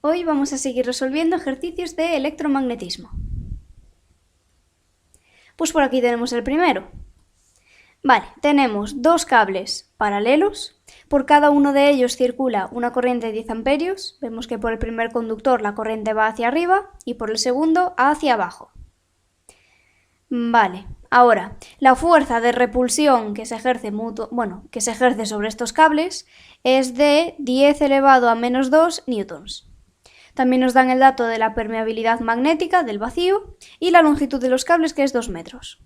Hoy vamos a seguir resolviendo ejercicios de electromagnetismo. Pues por aquí tenemos el primero. Vale, tenemos dos cables paralelos. Por cada uno de ellos circula una corriente de 10 amperios. Vemos que por el primer conductor la corriente va hacia arriba y por el segundo hacia abajo. Vale, ahora, la fuerza de repulsión que se ejerce sobre estos cables es de 10 elevado a menos 2 newtons. También nos dan el dato de la permeabilidad magnética del vacío y la longitud de los cables, que es 2 metros.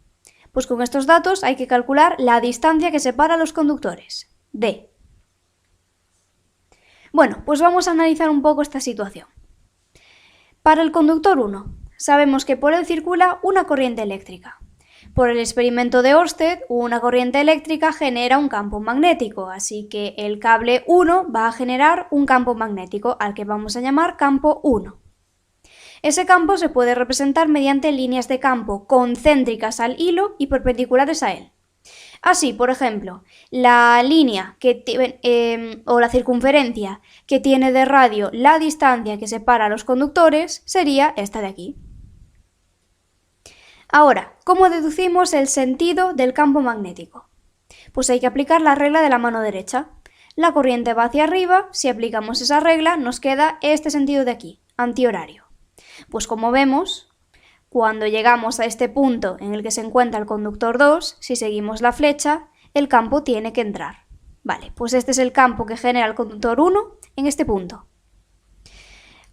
Pues con estos datos hay que calcular la distancia que separa a los conductores, D. Bueno, pues vamos a analizar un poco esta situación. Para el conductor 1, sabemos que por él circula una corriente eléctrica. Por el experimento de Ørsted, una corriente eléctrica genera un campo magnético, así que el cable 1 va a generar un campo magnético, al que vamos a llamar campo 1. Ese campo se puede representar mediante líneas de campo concéntricas al hilo y perpendiculares a él. Así, por ejemplo, la línea o la circunferencia que tiene de radio la distancia que separa a los conductores sería esta de aquí. Ahora, ¿cómo deducimos el sentido del campo magnético? Pues hay que aplicar la regla de la mano derecha. La corriente va hacia arriba, si aplicamos esa regla nos queda este sentido de aquí, antihorario. Pues como vemos, cuando llegamos a este punto en el que se encuentra el conductor 2, si seguimos la flecha, el campo tiene que entrar. Vale, pues este es el campo que genera el conductor 1 en este punto.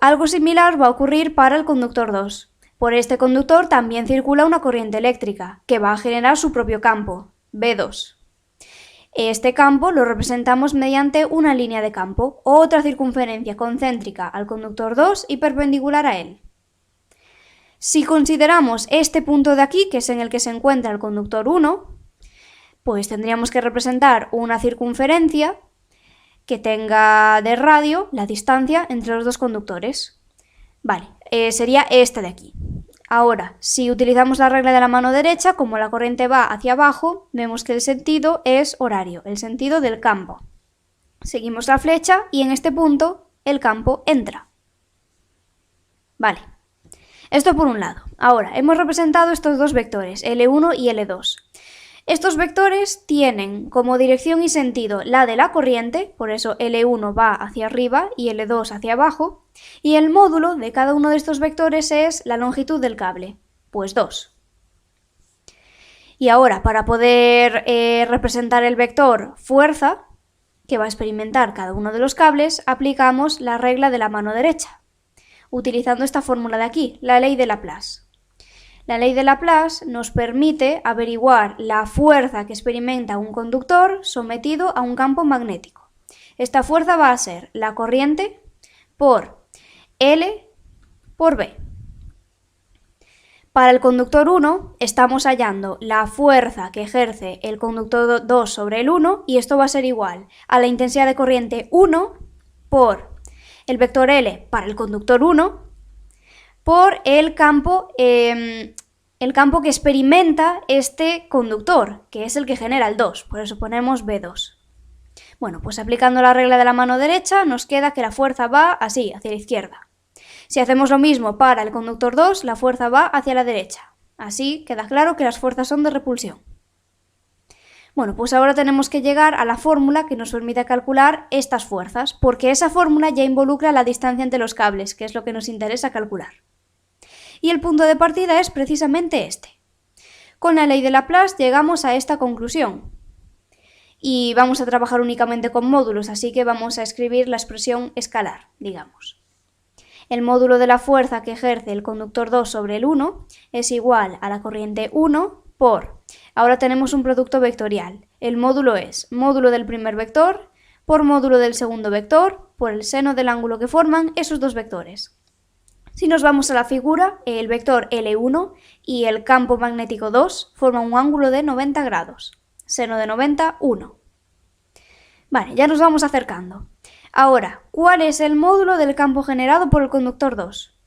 Algo similar va a ocurrir para el conductor 2. Por este conductor también circula una corriente eléctrica, que va a generar su propio campo, B2. Este campo lo representamos mediante una línea de campo, otra circunferencia concéntrica al conductor 2 y perpendicular a él. Si consideramos este punto de aquí, que es en el que se encuentra el conductor 1, pues tendríamos que representar una circunferencia que tenga de radio la distancia entre los dos conductores. Vale, sería esta de aquí. Ahora, si utilizamos la regla de la mano derecha, como la corriente va hacia abajo, vemos que el sentido es horario, el sentido del campo. Seguimos la flecha y en este punto el campo entra. Vale, esto por un lado. Ahora, hemos representado estos dos vectores, L1 y L2. Estos vectores tienen como dirección y sentido la de la corriente, por eso L1 va hacia arriba y L2 hacia abajo, y el módulo de cada uno de estos vectores es la longitud del cable, pues 2. Y ahora, para poder representar el vector fuerza, que va a experimentar cada uno de los cables, aplicamos la regla de la mano derecha, utilizando esta fórmula de aquí, la ley de Laplace. La ley de Laplace nos permite averiguar la fuerza que experimenta un conductor sometido a un campo magnético. Esta fuerza va a ser la corriente por L por B. Para el conductor 1 estamos hallando la fuerza que ejerce el conductor 2 sobre el 1 y esto va a ser igual a la intensidad de corriente 1 por el vector L para el conductor 1 por el campo que experimenta este conductor, que es el que genera el 2, por eso ponemos B2. Bueno, pues aplicando la regla de la mano derecha nos queda que la fuerza va así, hacia la izquierda. Si hacemos lo mismo para el conductor 2, la fuerza va hacia la derecha. Así queda claro que las fuerzas son de repulsión. Bueno, pues ahora tenemos que llegar a la fórmula que nos permite calcular estas fuerzas, porque esa fórmula ya involucra la distancia entre los cables, que es lo que nos interesa calcular. Y el punto de partida es precisamente este. Con la ley de Laplace llegamos a esta conclusión. Y vamos a trabajar únicamente con módulos, así que vamos a escribir la expresión escalar, digamos. El módulo de la fuerza que ejerce el conductor 2 sobre el 1 es igual a la corriente 1 por... Ahora tenemos un producto vectorial. El módulo es módulo del primer vector por módulo del segundo vector por el seno del ángulo que forman esos dos vectores. Si nos vamos a la figura, el vector L1 y el campo magnético 2 forman un ángulo de 90 grados. Seno de 90, 1. Vale, ya nos vamos acercando. Ahora, ¿cuál es el módulo del campo generado por el conductor 2?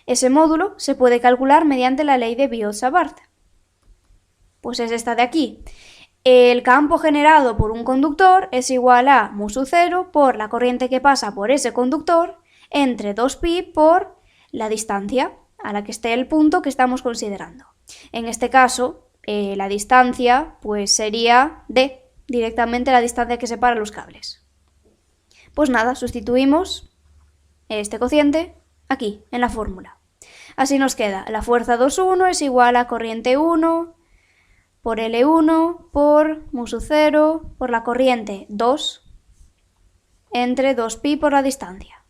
Ese módulo se puede calcular mediante la ley de Biot-Savart. Pues es esta de aquí. El campo generado por un conductor es igual a mu sub 0 por la corriente que pasa por ese conductor entre 2pi por la distancia a la que esté el punto que estamos considerando. En este caso, la distancia pues sería d, directamente la distancia que separa los cables. Pues nada, sustituimos este cociente aquí, en la fórmula. Así nos queda la fuerza 2,1 es igual a corriente 1 por L1 por mu sub 0 por la corriente 2 entre 2pi por la distancia.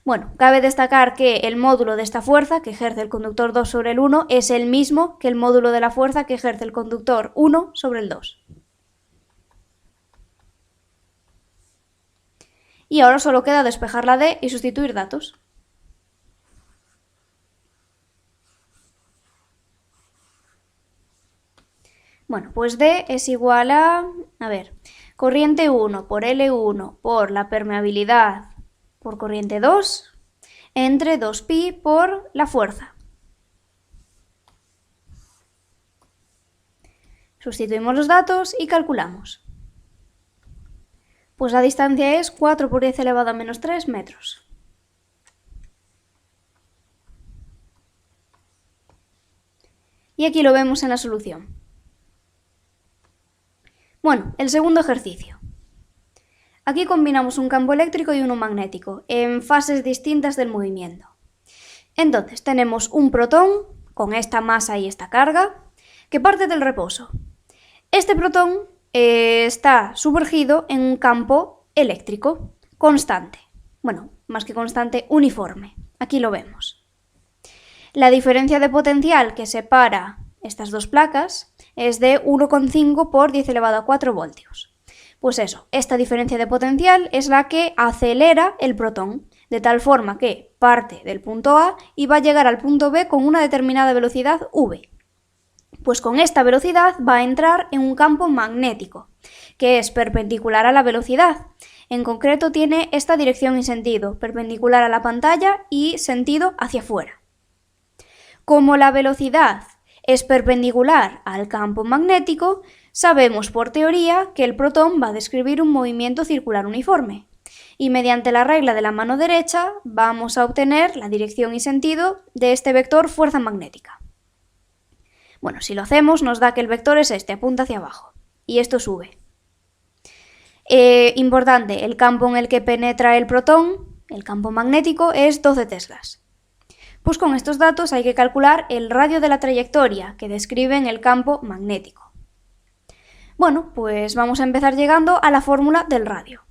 Bueno, cabe destacar que el módulo de esta fuerza que ejerce el conductor 2 sobre el 1 es el mismo que el módulo de la fuerza que ejerce el conductor 1 sobre el 2. Y ahora solo queda despejar la D y sustituir datos. Bueno, pues D es igual a corriente 1 por L1 por la permeabilidad por corriente 2 entre 2pi por la fuerza. Sustituimos los datos y calculamos. Pues la distancia es 4 por 10 elevado a menos 3 metros. Y aquí lo vemos en la solución. Bueno, el segundo ejercicio. Aquí combinamos un campo eléctrico y uno magnético, en fases distintas del movimiento. Entonces tenemos un protón, con esta masa y esta carga, que parte del reposo. Este protón está sumergido en un campo eléctrico constante. Bueno, más que constante, uniforme. Aquí lo vemos. La diferencia de potencial que separa estas dos placas es de 1,5 por 10 elevado a 4 voltios. Pues eso, esta diferencia de potencial es la que acelera el protón, de tal forma que parte del punto A y va a llegar al punto B con una determinada velocidad v. Pues con esta velocidad va a entrar en un campo magnético, que es perpendicular a la velocidad. En concreto tiene esta dirección y sentido, perpendicular a la pantalla y sentido hacia afuera. Como la velocidad es perpendicular al campo magnético, sabemos por teoría que el protón va a describir un movimiento circular uniforme. Y mediante la regla de la mano derecha vamos a obtener la dirección y sentido de este vector fuerza magnética. Bueno, si lo hacemos nos da que el vector es este, apunta hacia abajo. Y esto sube. Importante, el campo en el que penetra el protón, el campo magnético, es 12 teslas. Pues con estos datos hay que calcular el radio de la trayectoria que describen el campo magnético. Bueno, pues vamos a empezar llegando a la fórmula del radio.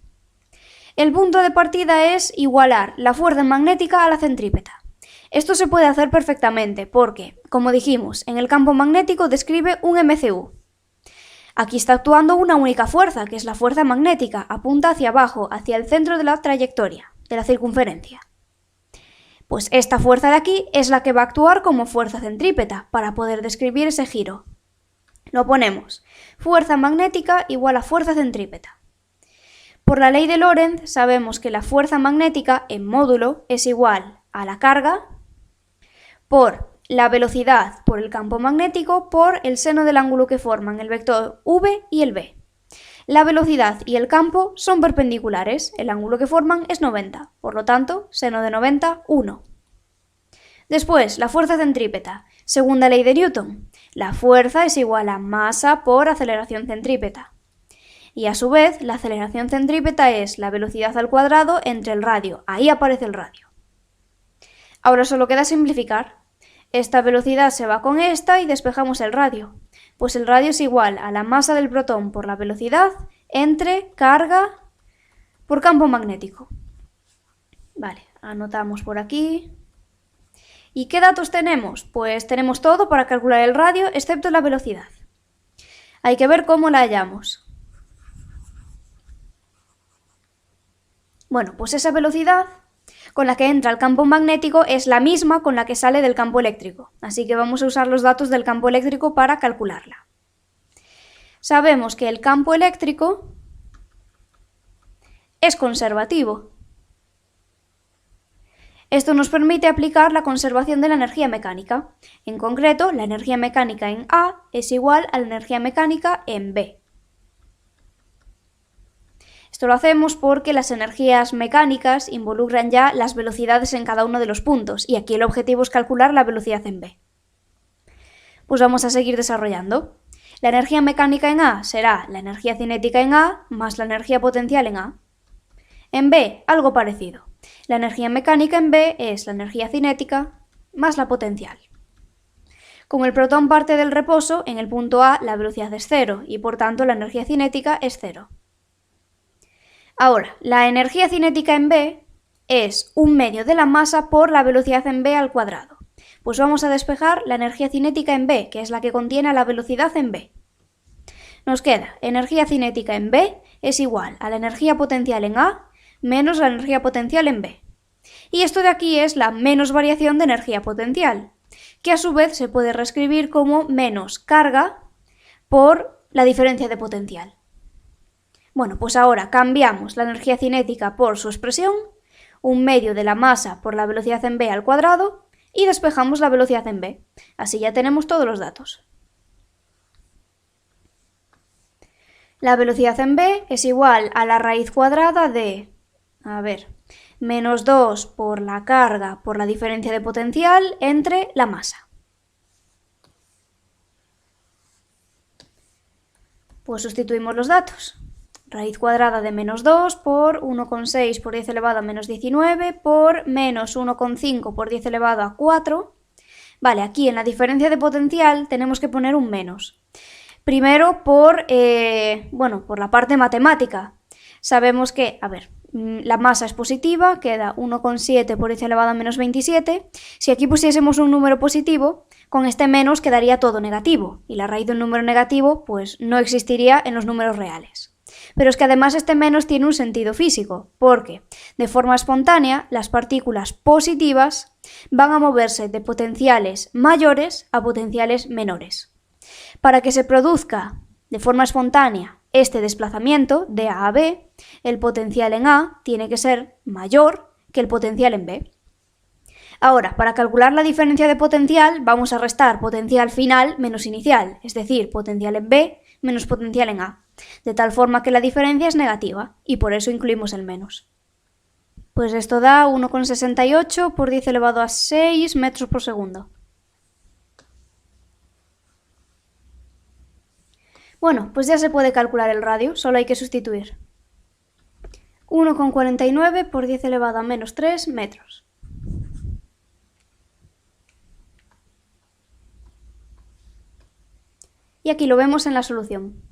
El punto de partida es igualar la fuerza magnética a la centrípeta. Esto se puede hacer perfectamente porque, como dijimos, en el campo magnético describe un MCU. Aquí está actuando una única fuerza, que es la fuerza magnética, apunta hacia abajo, hacia el centro de la trayectoria, de la circunferencia. Pues esta fuerza de aquí es la que va a actuar como fuerza centrípeta para poder describir ese giro. Lo ponemos, fuerza magnética igual a fuerza centrípeta. Por la ley de Lorentz sabemos que la fuerza magnética en módulo es igual a la carga por la velocidad por el campo magnético por el seno del ángulo que forman el vector v y el b. La velocidad y el campo son perpendiculares, el ángulo que forman es 90, por lo tanto, seno de 90, 1. Después, la fuerza centrípeta, segunda ley de Newton. La fuerza es igual a masa por aceleración centrípeta. Y a su vez, la aceleración centrípeta es la velocidad al cuadrado entre el radio. Ahí aparece el radio. Ahora solo queda simplificar. Esta velocidad se va con esta y despejamos el radio. Pues el radio es igual a la masa del protón por la velocidad entre carga por campo magnético. Vale, anotamos por aquí. ¿Y qué datos tenemos? Pues tenemos todo para calcular el radio excepto la velocidad. Hay que ver cómo la hallamos. Bueno, pues esa velocidad con la que entra el campo magnético es la misma con la que sale del campo eléctrico, así que vamos a usar los datos del campo eléctrico para calcularla. Sabemos que el campo eléctrico es conservativo. Esto nos permite aplicar la conservación de la energía mecánica. En concreto, la energía mecánica en A es igual a la energía mecánica en B. Esto lo hacemos porque las energías mecánicas involucran ya las velocidades en cada uno de los puntos, y aquí el objetivo es calcular la velocidad en B. Pues vamos a seguir desarrollando. La energía mecánica en A será la energía cinética en A más la energía potencial en A. En B, algo parecido. La energía mecánica en B es la energía cinética más la potencial. Como el protón parte del reposo, en el punto A la velocidad es 0 y por tanto la energía cinética es 0. Ahora, la energía cinética en B es 1/2 de la masa por la velocidad en B al cuadrado. Pues vamos a despejar la energía cinética en B, que es la que contiene la velocidad en B. Nos queda energía cinética en B es igual a la energía potencial en A menos la energía potencial en B. Y esto de aquí es la menos variación de energía potencial, que a su vez se puede reescribir como menos carga por la diferencia de potencial. Bueno, pues ahora cambiamos la energía cinética por su expresión, 1/2 de la masa por la velocidad en B al cuadrado, y despejamos la velocidad en B. Así ya tenemos todos los datos. La velocidad en B es igual a la raíz cuadrada de, menos 2 por la carga por la diferencia de potencial entre la masa. Pues sustituimos los datos. Raíz cuadrada de menos 2 por 1,6 por 10 elevado a menos 19 por menos 1,5 por 10 elevado a 4. Vale, aquí en la diferencia de potencial tenemos que poner un menos. Primero por la parte matemática. Sabemos que, la masa es positiva, queda 1,7 por 10 elevado a menos 27. Si aquí pusiésemos un número positivo, con este menos quedaría todo negativo, y la raíz de un número negativo pues no existiría en los números reales. Pero es que además este menos tiene un sentido físico, porque de forma espontánea las partículas positivas van a moverse de potenciales mayores a potenciales menores. Para que se produzca de forma espontánea este desplazamiento de A a B, el potencial en A tiene que ser mayor que el potencial en B. Ahora, para calcular la diferencia de potencial, vamos a restar potencial final menos inicial, es decir, potencial en B menos potencial en A, de tal forma que la diferencia es negativa, y por eso incluimos el menos. Pues esto da 1,68 por 10 elevado a 6 metros por segundo. Bueno, pues ya se puede calcular el radio, solo hay que sustituir. 1,49 por 10 elevado a menos 3 metros. Y aquí lo vemos en la solución.